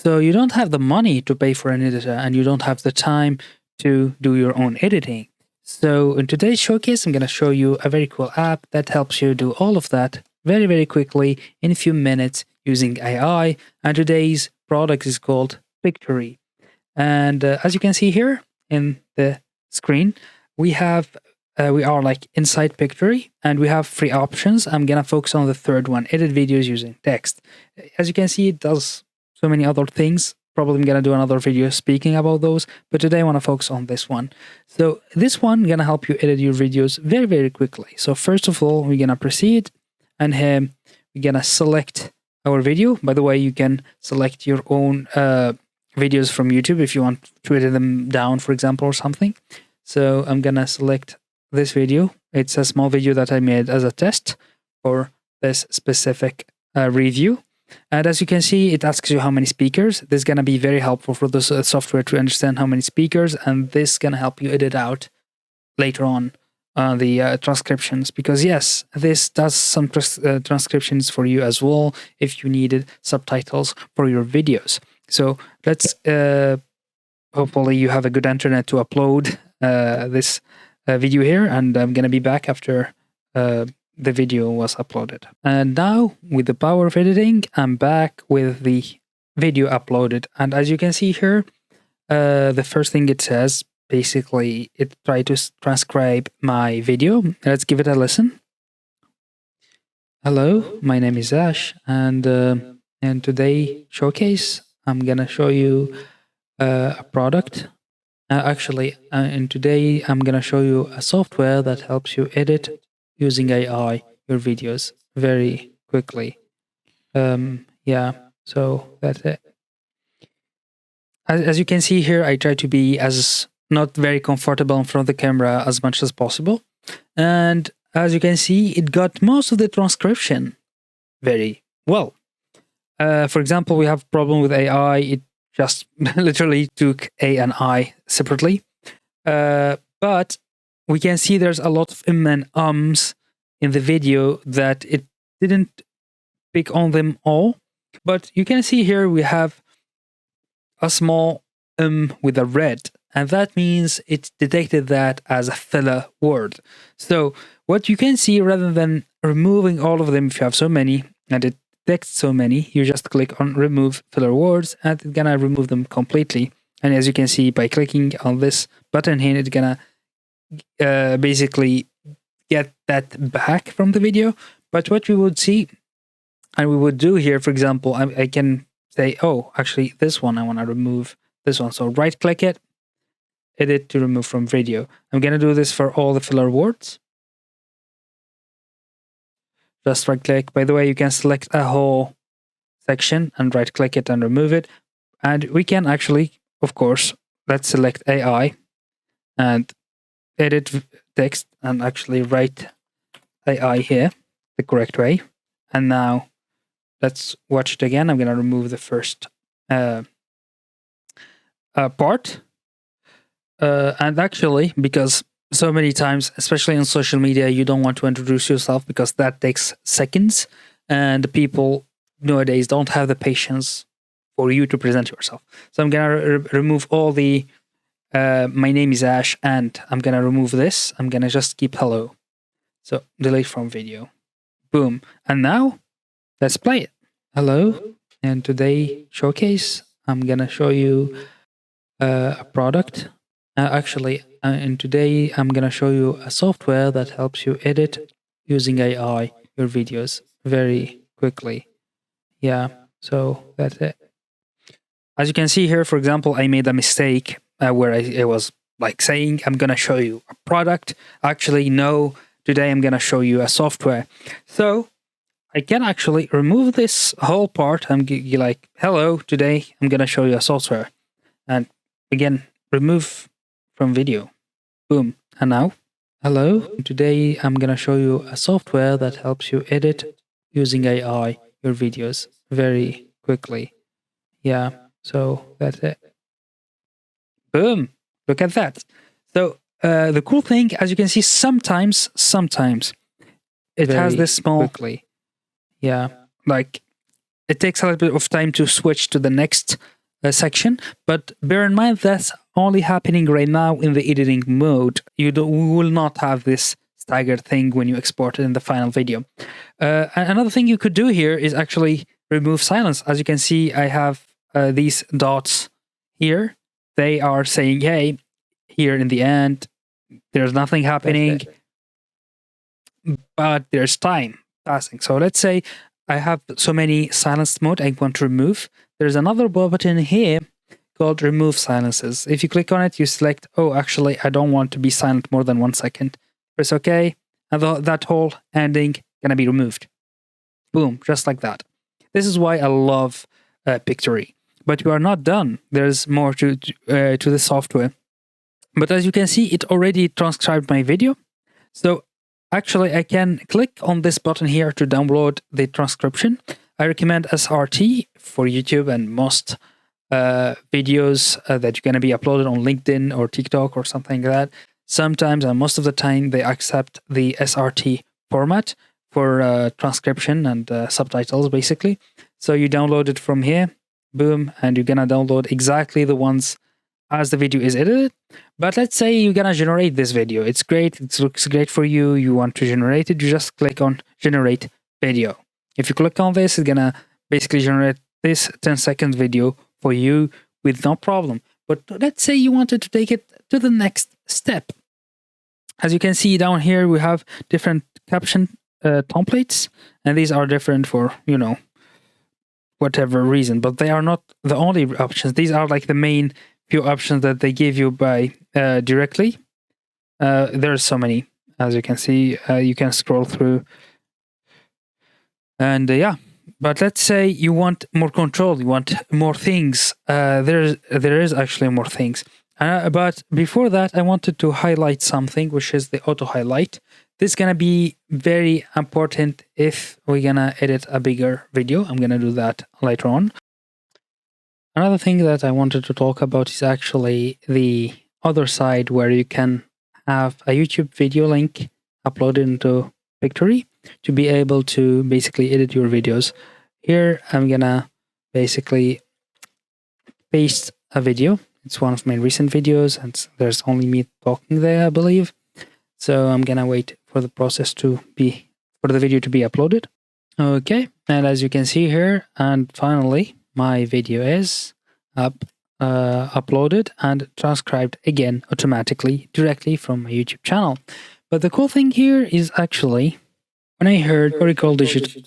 So you don't have the money to pay for an editor, and you don't have the time to do your own editing. So in today's showcase, I'm going to show you a very cool app that helps you do all of that very, very quickly in a few minutes using AI. And today's product is called Pictory. And as you can see here in the screen, we are like inside Pictory, and we have 3 options. I'm gonna focus on the third one: edit videos using text. As you can see, it does so many other things. Probably I'm gonna do another video speaking about those, but today I want to focus on this one. So this one gonna help you edit your videos very, very quickly. So first of all, we're gonna proceed, and here we're gonna select our video. By the way, you can select your own videos from YouTube if you want to edit them down, for example, or something. So I'm gonna select this video. It's a small video that I made as a test for this specific review. And as you can see, it asks you how many speakers. This is gonna be very helpful for the software to understand how many speakers, and this is gonna help you edit out later on the transcriptions, because yes, this does some transcriptions for you as well if you needed subtitles for your videos. So let's hopefully you have a good internet to upload this video here, and I'm gonna be back after the video was uploaded. And now, with the power of editing, I'm back with the video uploaded. And as you can see here, the first thing it says, basically, it tried to transcribe my video. Let's give it a listen. Hello, my name is Ash, and today showcase, I'm gonna show you a product. And today I'm gonna show you a software that helps you edit using AI your videos very quickly. Yeah, so that's it. As you can see here, I try to be as not very comfortable in front of the camera as much as possible. And as you can see, it got most of the transcription very well. For example, we have a problem with AI. It just literally took A and I separately. But we can see there's a lot of and ums in the video that it didn't pick on them all. But you can see here we have a small with a red, and that means it detected that as a filler word. So what you can see, rather than removing all of them, if you have so many and it detects so many, you just click on remove filler words, and it's gonna remove them completely. And as you can see, by clicking on this button here, it's gonna basically get that back from the video. But what we would see, and we would do here, for example, I can say, oh, actually this one, I want to remove this one. So right click it, edit to remove from video. I'm going to do this for all the filler words. Just right click. By the way, you can select a whole section and right click it and remove it. And we can actually, of course, let's select AI and edit text and actually write AI here the correct way. And now let's watch it again. I'm going to remove the first part. And actually, because so many times, especially on social media, you don't want to introduce yourself because that takes seconds. And people nowadays don't have the patience for you to present yourself. So I'm going to remove all the my name is Ash, and I'm going to remove this. I'm going to just keep hello. So delete from video. Boom. And now let's play it. Hello. And today showcase, I'm going to show you a product. And today I'm going to show you a software that helps you edit using AI your videos very quickly. Yeah, so that's it. As you can see here, for example, I made a mistake where I was like saying, I'm going to show you a product. Actually, no, today I'm going to show you a software. So I can actually remove this whole part and be like, hello, today I'm going to show you a software. And again, remove from video. Boom. And now, hello, today I'm going to show you a software that helps you edit using AI your videos very quickly. Yeah, so that's it. Boom. Look at that. So the cool thing, as you can see, sometimes it has this small... Quickly. Yeah, like it takes a little bit of time to switch to the next section, but bear in mind that's only happening right now in the editing mode. We will not have this staggered thing when you export it in the final video. Another thing you could do here is actually remove silence. As you can see, I have these dots here. They are saying, hey, here in the end, there's nothing happening, but there's time passing. So let's say I have so many silenced mode I want to remove. There's another button here called remove silences. If you click on it, you select, oh, actually, I don't want to be silent more than 1 second. Press OK, and that whole ending gonna be removed. Boom, just like that. This is why I love Pictory. But we are not done. There's more to the software. But as you can see, it already transcribed my video. So actually, I can click on this button here to download the transcription. I recommend SRT for YouTube and most videos that are going to be uploaded on LinkedIn or TikTok or something like that. Sometimes and most of the time, they accept the SRT format for transcription and subtitles, basically. So you download it from here, boom, and you're going to download exactly the ones as the video is edited. But let's say you're gonna generate this video. It's great, it looks great for you, you want to generate it, you just click on generate video. If you click on this, it's gonna basically generate this 10-second video for you with no problem. But let's say you wanted to take it to the next step. As you can see down here, we have different caption templates, and these are different for, you know, whatever reason, but they are not the only options. These are like the main few options that they give you by directly. There's so many, as you can see. You can scroll through, and yeah. But let's say you want more control, you want more things. There is actually more things. But before that, I wanted to highlight something, which is the auto highlight. This is gonna be very important if we're gonna edit a bigger video. I'm gonna do that later on. Another thing that I wanted to talk about is actually the other side where you can have a YouTube video link uploaded into Pictory to be able to basically edit your videos. Here, I'm gonna basically paste a video. It's one of my recent videos, and there's only me talking there, I believe. So I'm gonna wait for the process for the video to be uploaded. Okay, and as you can see here, and finally, my video is uploaded and transcribed again automatically directly from my YouTube channel. But the cool thing here is actually when I heard Oracle Digital,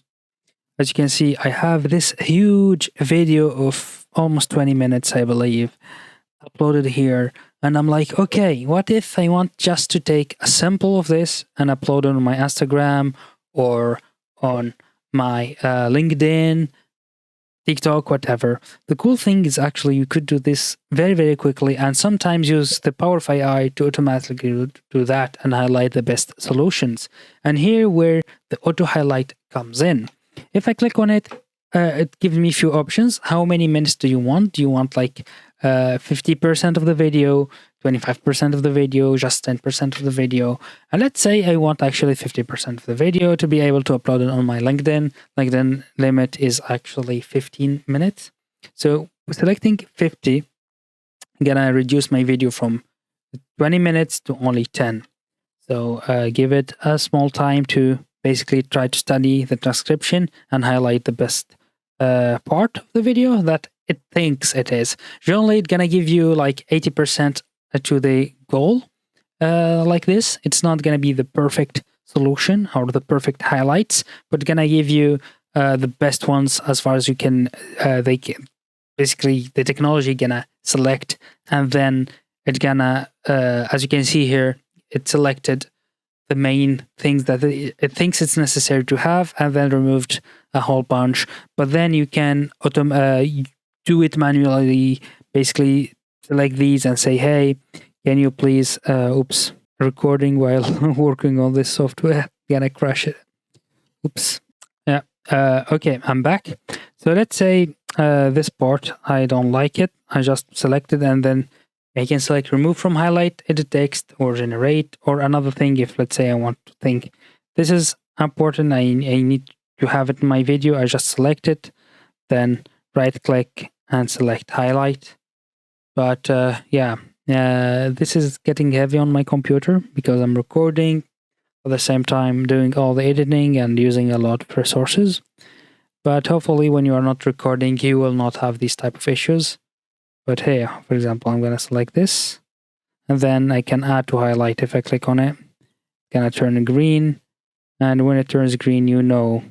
as you can see, I have this huge video of almost 20 minutes, I believe, uploaded here. And I'm like, okay, what if I want just to take a sample of this and upload on my Instagram or on my LinkedIn, TikTok, whatever. The cool thing is actually you could do this very, very quickly and sometimes use the Power of AI to automatically do that and highlight the best solutions. And here where the auto highlight comes in. If I click on it, it gives me a few options. How many minutes do you want? Do you want like 50% of the video, 25% of the video, just 10% of the video? And let's say I want actually 50% of the video to be able to upload it on my LinkedIn. LinkedIn limit is actually 15 minutes. So selecting 50, I'm gonna reduce my video from 20 minutes to only 10. So give it a small time to basically try to study the transcription and highlight the best part of the video that it thinks it is. Generally, it's gonna give you like 80% to the goal like this. It's not gonna be the perfect solution or the perfect highlights, but it's gonna give you the best ones as far as you can. They can basically the technology gonna select, and then it's gonna, as you can see here, it selected the main things that it thinks it's necessary to have, and then removed a whole bunch. But then you can do it manually, basically select these and say, hey, can you please, oops, recording while working on this software, gonna crash it. Oops. Yeah. Okay, I'm back. So let's say this part, I don't like it. I just select it, and then I can select remove from highlight, edit text, or generate, or another thing. If let's say I want to think this is important, I need to have it in my video, I just select it, then right click and select highlight. But this is getting heavy on my computer because I'm recording at the same time doing all the editing and using a lot of resources. But hopefully when you are not recording, you will not have these type of issues. But here, for example, I'm going to select this, and then I can add to highlight. If I click on it, it's going to turn green. And when it turns green, you know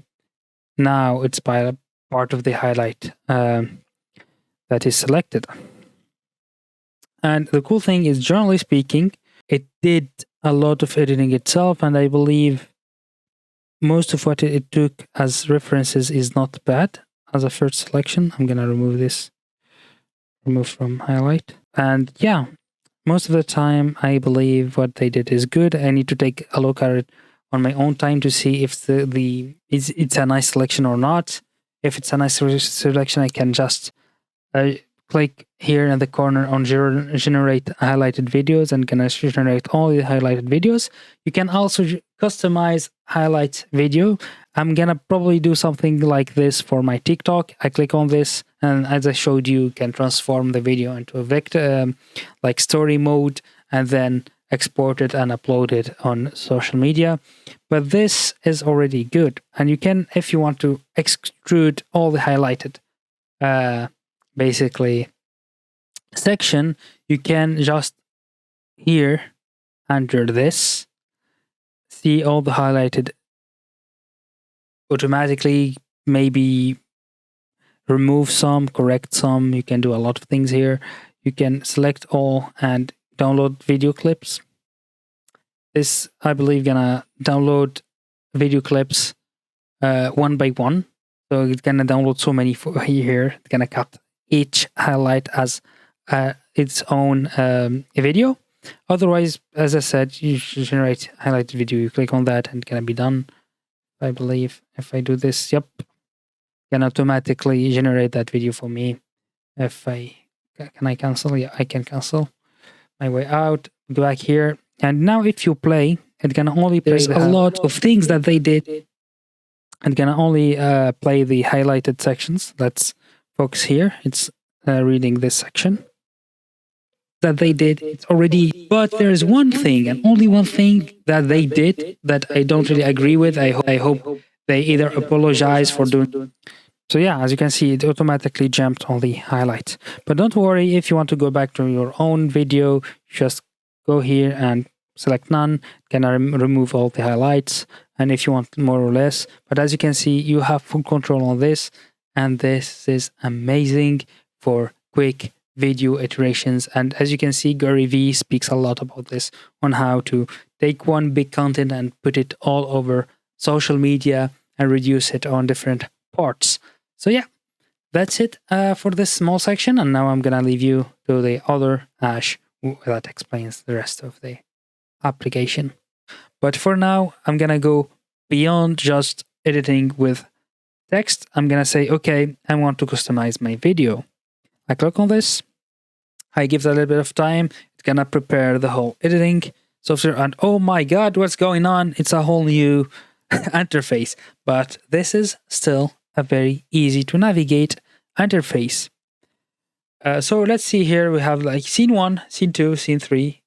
now it's part of the highlight that is selected. And the cool thing is, generally speaking, it did a lot of editing itself, and I believe most of what it took as references is not bad as a first selection. I'm going to remove this. Remove from highlight. And yeah, most of the time, I believe what they did is good. I need to take a look at it on my own time to see if it's a nice selection or not. If it's a nice selection, I can just click here in the corner on generate highlighted videos and gonna generate all the highlighted videos. You can also customize highlight video. I'm gonna probably do something like this for my TikTok. I click on this, and as I showed you, can transform the video into a vector, like story mode, and then export it and upload it on social media. But this is already good, and you can, if you want to extrude all the highlighted basically section, you can just here under this see all the highlighted automatically, maybe remove some, correct some. You can do a lot of things here. You can select all and download video clips. This, I believe, gonna download video clips one by one. So it's gonna download so many for here. It's gonna cut each highlight as its own video. Otherwise, as I said, you should generate highlighted video. You click on that and it's gonna be done. I believe if I do this, yep, can automatically generate that video for me. If I cancel? Yeah, I can cancel my way out. Go back here, and now if you play, it can only play. There's a lot of things that they did. It can only play the highlighted sections. Let's focus here. It's reading this section that they did. It's already, but there is one thing and only one thing that they did that I don't really agree with. I hope they either apologize for doing. So yeah, as you can see, it automatically jumped on the highlights. But don't worry, if you want to go back to your own video, just go here and select none. Can remove all the highlights, and if you want more or less. But as you can see, you have full control on this, and this is amazing for quick video iterations. And as you can see, Gary Vee speaks a lot about this, on how to take one big content and put it all over social media and reduce it on different parts. So yeah, that's it for this small section. And now I'm gonna leave you to the other hash that explains the rest of the application. But for now, I'm gonna go beyond just editing with text. I'm gonna say, okay, I want to customize my video. I click on this. I give it a little bit of time. It's gonna prepare the whole editing software, and oh my god, what's going on? It's a whole new interface. But this is still a very easy to navigate interface. So let's see here. We have like scene 1, scene 2, scene 3,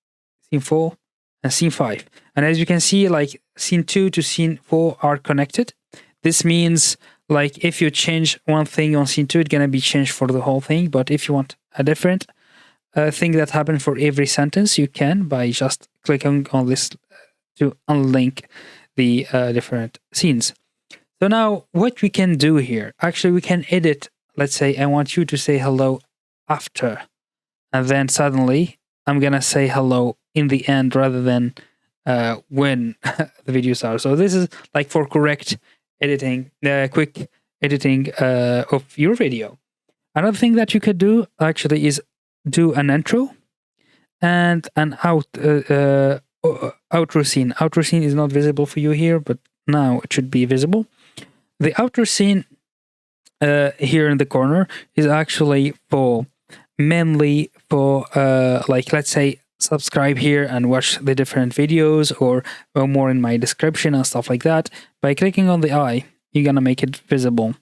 scene 4, and scene 5. And as you can see, like scene 2 to scene 4 are connected. This means like if you change one thing on scene 2, it's gonna be changed for the whole thing. But if you want a different thing that happens for every sentence, you can by just clicking on this to unlink the different scenes. So now what we can do here, actually we can edit. Let's say I want you to say hello after, and then suddenly I'm gonna say hello in the end rather than when the videos are. So this is like for correct editing, quick editing of your video. Another thing that you could do actually is do an intro and an outro scene. Outro scene is not visible for you here, but now it should be visible. The outro scene here in the corner is actually for mainly for like, let's say, subscribe here and watch the different videos, or more in my description and stuff like that. By clicking on the eye, you're gonna make it visible,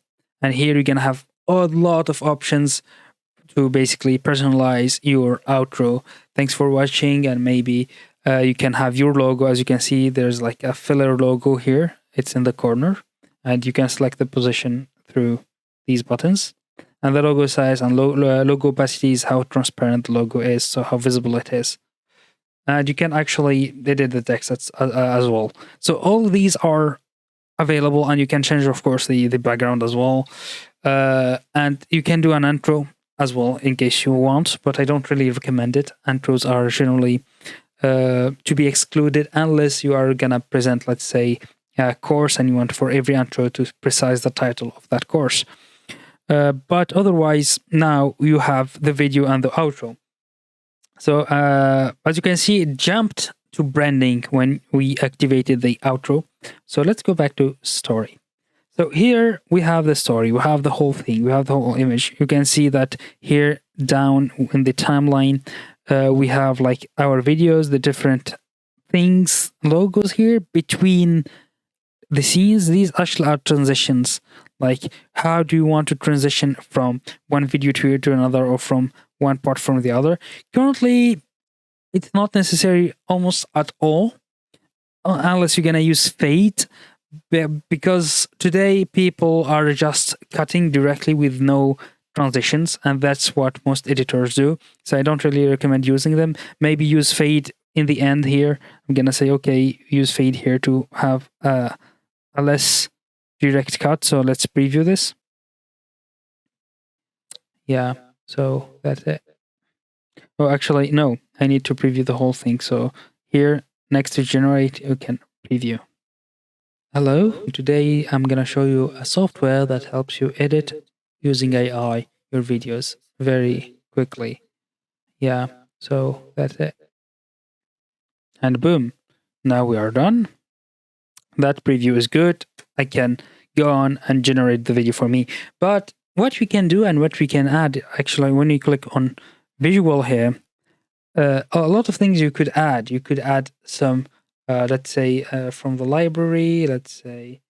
and here you're gonna have a lot of options to basically personalize your outro. Thanks for watching, and maybe you can have your logo. As you can see, there's like a filler logo here. It's in the corner, and you can select the position through these buttons. And the logo size and logo opacity is how transparent the logo is, so how visible it is. And you can actually edit the text as well. So all these are available, and you can change, of course, the background as well. And you can do an intro as well in case you want, but I don't really recommend it. Intros are generally to be excluded unless you are gonna present, let's say, a course, and you want for every intro to precise the title of that course. But otherwise, now you have the video and the outro. So as you can see, it jumped to branding when we activated the outro. So let's go back to story. So here we have the story, we have the whole thing, we have the whole image. You can see that here down in the timeline, we have like our videos, the different things, logos here between the scenes. These actually are transitions. Like, how do you want to transition from one video to another, or from one part from the other? Currently, it's not necessary almost at all, unless you're gonna use fade, because today people are just cutting directly with no transitions, and that's what most editors do. So I don't really recommend using them. Maybe use fade in the end here. I'm gonna say, okay, use fade here to have a less direct cut. So let's preview this. Yeah, so that's it. Oh, actually, no, I need to preview the whole thing. So here, next to generate, you can preview. Hello, today I'm gonna show you a software that helps you edit using AI your videos very quickly. Yeah, so that's it. And boom, now we are done. That preview is good. I can go on and generate the video for me. But what we can do and what we can add, actually, when you click on visual here, a lot of things you could add. You could add some, let's say, from the library. Let's say,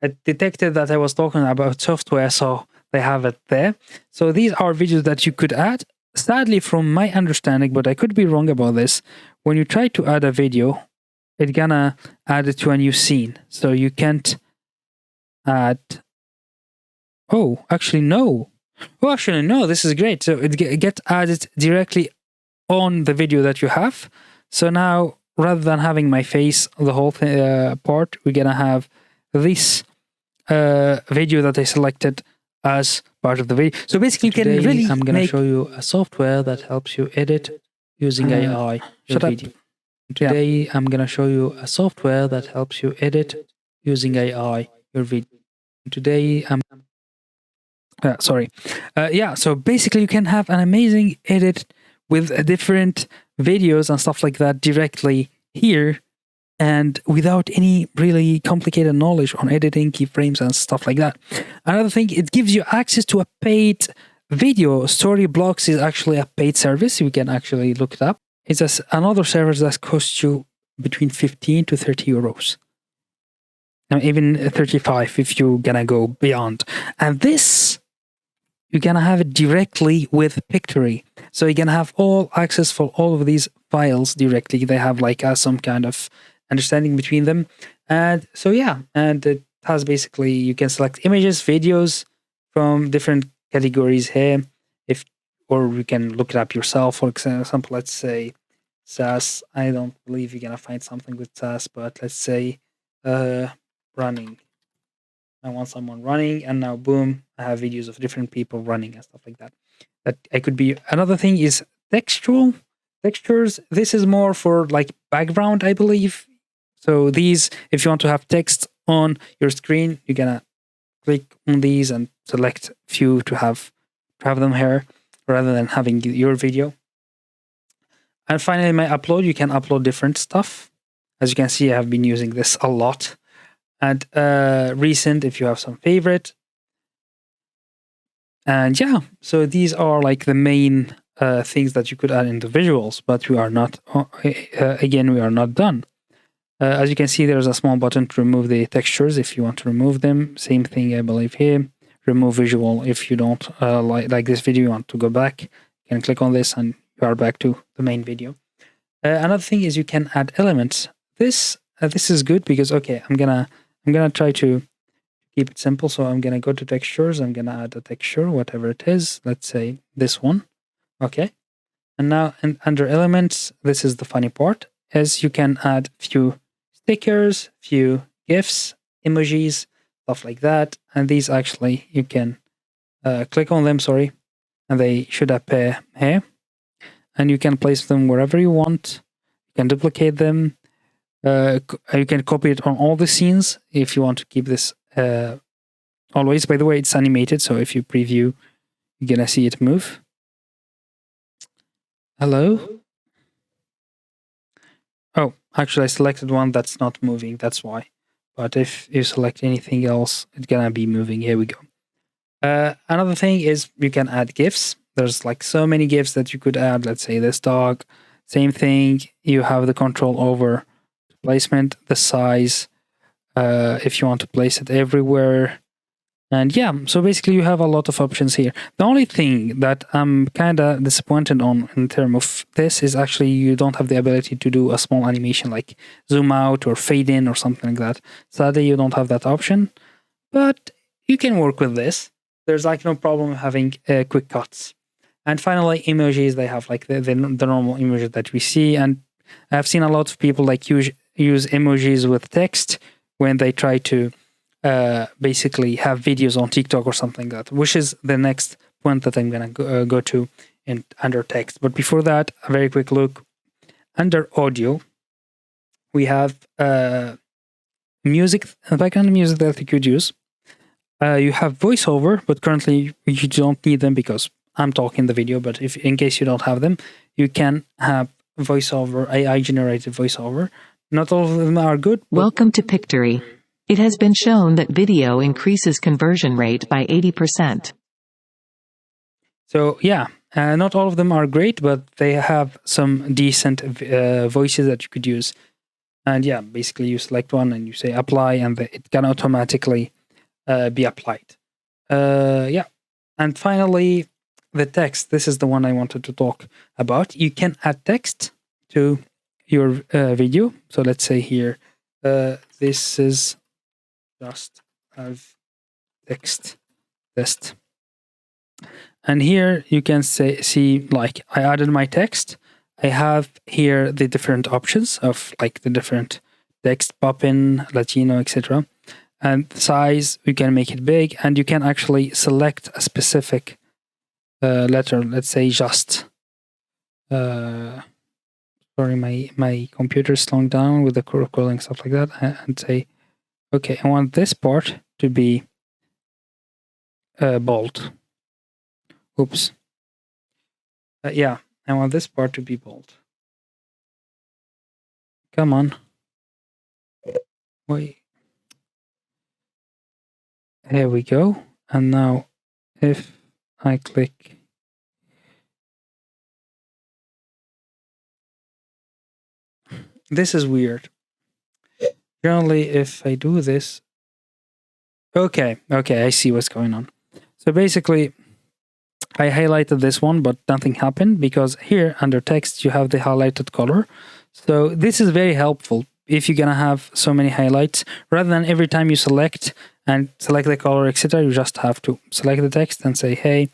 it detected that I was talking about software, so they have it there. So these are videos that you could add. Sadly, from my understanding, but I could be wrong about this, when you try to add a video, it's gonna add it to a new scene. So you can't add. Oh, actually, no. Oh, actually, no, this is great. So it gets added directly on the video that you have. So now, rather than having my face, the whole part, we're gonna have this video that I selected as part of the video. So basically, you can really I'm gonna show you a software that helps you edit using AI your video. Today, I'm gonna show you a software that helps you edit using AI your video. Today, I'm so basically you can have an amazing edit with different videos and stuff like that directly here, and without any really complicated knowledge on editing, keyframes, and stuff like that. Another thing, it gives you access to a paid video. Storyblocks is actually a paid service. You can actually look it up. It's another service that costs you between 15 to 30 euros. And even 35 if you're gonna go beyond. And this, you're gonna have it directly with Pictory. So you're gonna have all access for all of these files directly. They have like some kind of understanding between them. And so yeah, and it has basically, you can select images, videos from different categories here. Or you can look it up yourself. For example, let's say SaaS. I don't believe you're gonna find something with SaaS, but let's say running. I want someone running, and now boom, I have videos of different people running and stuff like that. That I could be. Another thing is textual textures. This is more for like background, I believe. So these, if you want to have text on your screen, you're gonna click on these and select few to have them here, rather than having your video. And finally, my upload, you can upload different stuff. As you can see, I have been using this a lot. And recent, if you have some favorite. And yeah, so these are like the main things that you could add in the visuals, but we are not, again, we are not done. As you can see, there's a small button to remove the textures if you want to remove them. Same thing, I believe, here. remove visual. If you don't like this video, you want to go back, you can click on this and you are back to the main video. Another thing is you can add elements. This is good because, okay, I'm gonna try to keep it simple. So I'm gonna go to textures. I'm gonna add a texture, whatever it is. Let's say this one. Okay. And now under elements, this is the funny part, is you can add few stickers, few GIFs, emojis, stuff like that. And these actually, you can click on them, and they should appear here. And you can place them wherever you want. You can duplicate them. You can copy it on all the scenes if you want to keep this always. By the way, it's animated, so if you preview, you're gonna see it move. Hello? Oh, actually I selected one that's not moving, that's why. But if you select anything else, it's gonna be moving. Here we go. Another thing is you can add GIFs. There's like so many GIFs that you could add. Let's say this dog. Same thing. You have the control over the placement, the size, if you want to place it everywhere. And yeah, so basically you have a lot of options here. The only thing that I'm kind of disappointed on in terms of this is actually you don't have the ability to do a small animation like zoom out or fade in or something like that. Sadly, you don't have that option, but you can work with this. There's like no problem having quick cuts. And finally, emojis, they have like the normal emojis that we see. And I've seen a lot of people like use emojis with text when they try to basically have videos on TikTok or something like that, which is the next point that I'm going to go to under text. But before that, a very quick look. Under audio, we have music, background music that you could use. You have voiceover, but currently you don't need them because I'm talking the video. But if in case you don't have them, you can have voiceover, AI generated voiceover. Not all of them are good. Welcome to Pictory. It has been shown that video increases conversion rate by 80%. So yeah, not all of them are great, but they have some decent voices that you could use. And yeah, basically you select one and you say apply, and it can automatically be applied. Yeah, and finally, the text. This is the one I wanted to talk about. You can add text to your video. So let's say here, this is just have text test. And here you can see like I added my text. I have here the different options of like the different text, pop-in, Latino, etc. And the size, you can make it big, and you can actually select a specific letter. Let's say just. Sorry, my computer is slowing down with the recording, stuff like that, and say, okay, I want this part to be bold. Oops. Yeah, I want this part to be bold. Come on. Wait. Here we go. And now if I click this is weird. Generally, if I do this, okay, I see what's going on. So basically, I highlighted this one, but nothing happened because here under text, you have the highlighted color. So this is very helpful if you're gonna have so many highlights. Rather than every time you select the color, etc., you just have to select the text and say, hey,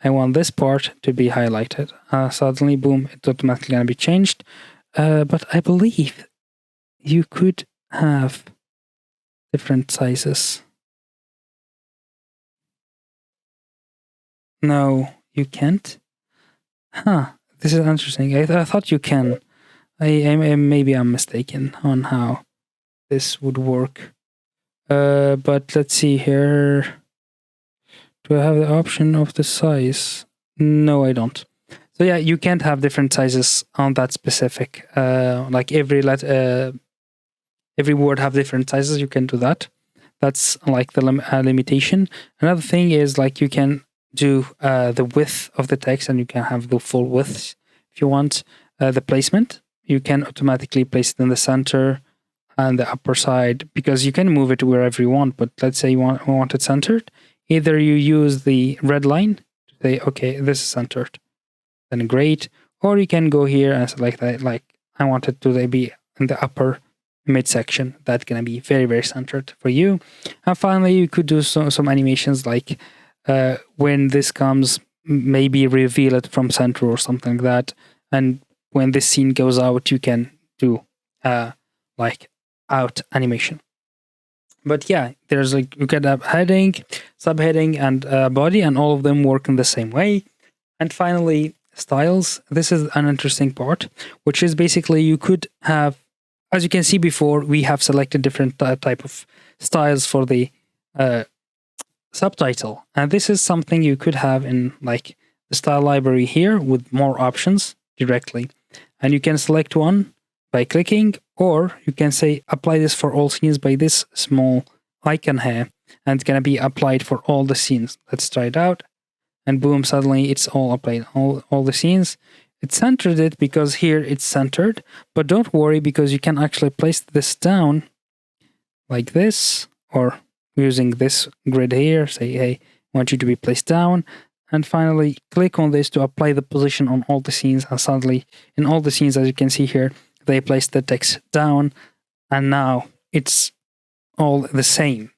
I want this part to be highlighted. Suddenly, boom, it's automatically gonna be changed. But I believe you could have different sizes. No, you can't. Huh? This is interesting. I thought you can. Maybe I'm mistaken on how this would work. But let's see here. Do I have the option of the size? No, I don't. So yeah, you can't have different sizes on that specific. Like every word have different sizes. You can do that. That's like the limitation. Another thing is like you can do the width of the text, and you can have the full width if you want. The placement, you can automatically place it in the center and the upper side, because you can move it wherever you want. But let's say you want it centered. Either you use the red line to say, okay, this is centered, then great. Or you can go here and select that, like I want it to be in the upper midsection. That's going to be very, very centered for you. And finally, you could do some animations like when this comes, maybe reveal it from center or something like that. And when this scene goes out, you can do like out animation. But yeah, there's like, you get a heading, subheading, and body, and all of them work in the same way. And finally, styles. This is an interesting part, which is basically you could have, as you can see before, we have selected different type of styles for the subtitle. And this is something you could have in like the style library here with more options directly. And you can select one by clicking, or you can say apply this for all scenes by this small icon here, and it's going to be applied for all the scenes. Let's try it out. And boom, suddenly it's all applied, all the scenes. It centered it because here it's centered, but don't worry because you can actually place this down like this, or using this grid here, say, hey, I want you to be placed down. And finally, click on this to apply the position on all the scenes. And suddenly, in all the scenes, as you can see here, they placed the text down. And now it's all the same,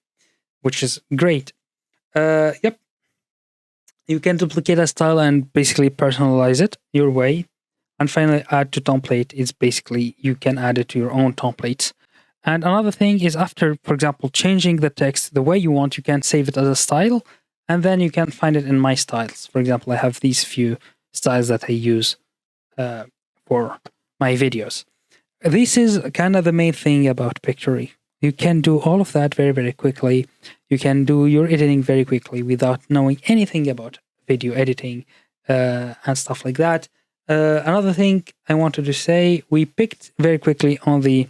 which is great. Yep. You can duplicate a style and basically personalize it your way. And finally, add to template is basically you can add it to your own templates. And another thing is after, for example, changing the text the way you want, you can save it as a style. And then you can find it in my styles. For example, I have these few styles that I use for my videos. This is kind of the main thing about Pictory. You can do all of that very, very quickly. You can do your editing very quickly without knowing anything about video editing and stuff like that. Another thing I wanted to say, we picked very quickly on the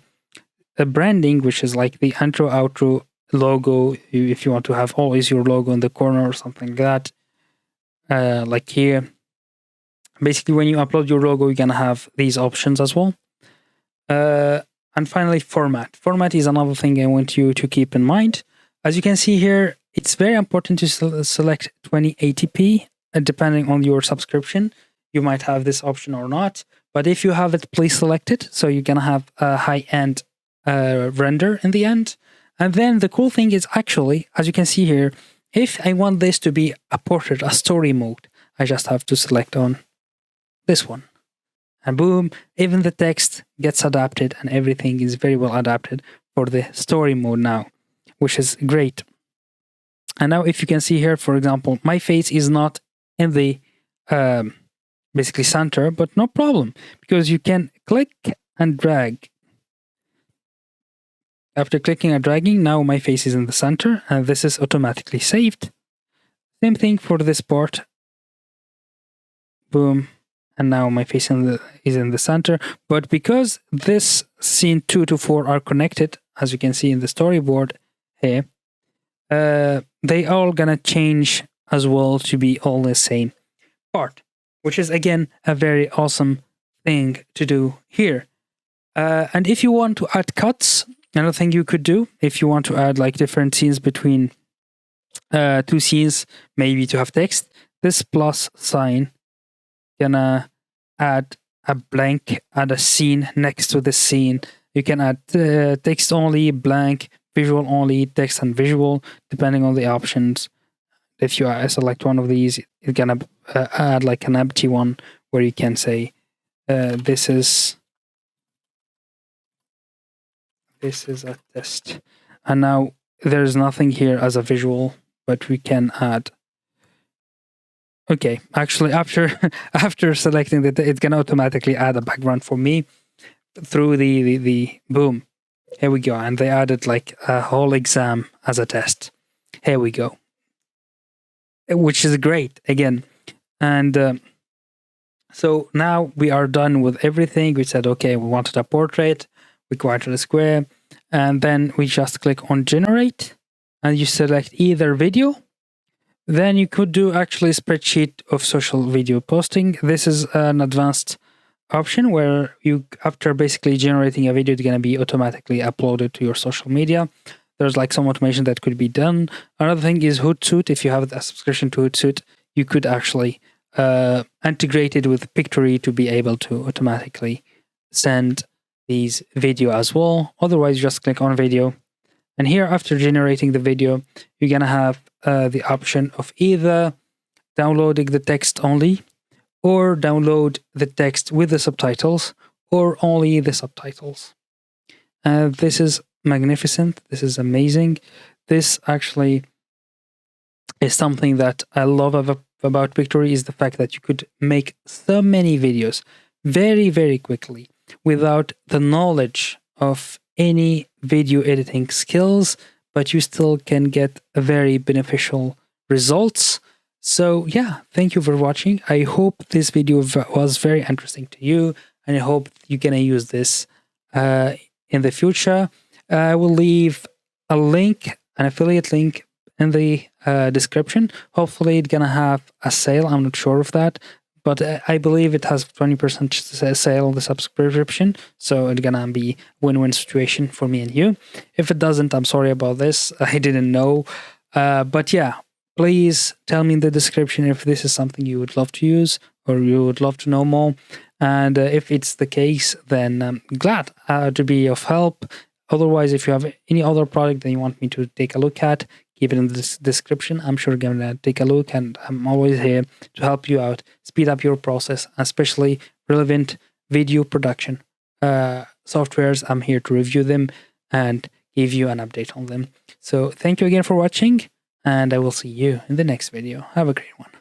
branding, which is like the intro, outro, logo, if you want to have always your logo in the corner or something like that, like here. Basically, when you upload your logo, you're gonna have these options as well. And finally, format. Format is another thing I want you to keep in mind. As you can see here, it's very important to select 2080p, depending on your subscription. You might have this option or not, but if you have it, please select it. So you're gonna have a high-end render in the end. And then the cool thing is actually, as you can see here, if I want this to be a portrait, a story mode, I just have to select on this one. And boom, even the text gets adapted and everything is very well adapted for the story mode now, which is great. And now if you can see here, for example, my face is not in the basically center, but no problem, because you can click and drag. After clicking and dragging, now my face is in the center, and this is automatically saved. Same thing for this part. Boom. And now my face is in the center. But because this scene 2 to 4 are connected, as you can see in the storyboard here, they all gonna change as well to be all the same part, which is again a very awesome thing to do here. And if you want to add cuts, another thing you could do, if you want to add like different scenes between two scenes, maybe to have text, this plus sign gonna add a blank, add a scene next to the scene. You can add text only, blank, visual only, text and visual, depending on the options. If you select one of these, it's gonna add like an empty one where you can say this is a test. And now there's nothing here as a visual, but we can add. Okay, actually after selecting that, it's gonna automatically add a background for me through the boom. Here we go, and they added like a whole exam as a test. Here we go, which is great again. And so now we are done with everything. We said, okay, we wanted a portrait, we wanted a square, and then we just click on generate, and you select either video. Then you could do actually a spreadsheet of social video posting. This is an advanced option where you, after basically generating a video, it's going to be automatically uploaded to your social media. there's like some automation that could be done. Another thing is Hootsuite. If you have a subscription to Hootsuite, you could actually integrate it with Pictory to be able to automatically send these video as well. Otherwise, just click on video. And here, after generating the video, you're going to have the option of either downloading the text only, or download the text with the subtitles, or only the subtitles. This is magnificent. This is amazing. This actually is something that I love about Pictory, is the fact that you could make so many videos very, very quickly without the knowledge of any video editing skills, but you still can get a very beneficial results. So yeah, thank you for watching. I hope this video was very interesting to you, and I hope you're gonna use this in the future. I will leave a link, an affiliate link, in the description. Hopefully it's gonna have a sale. I'm not sure of that, but I believe it has 20% sale on the subscription, so it's gonna be win-win situation for me and you. If it doesn't, I'm sorry about this. I didn't know, but yeah, please tell me in the description if this is something you would love to use or you would love to know more. And if it's the case, then I'm glad to be of help. Otherwise, if you have any other product that you want me to take a look at, keep it in the description. I'm sure I'm going to take a look, and I'm always here to help you out, speed up your process, especially relevant video production softwares. I'm here to review them and give you an update on them. So thank you again for watching, and I will see you in the next video. Have a great one.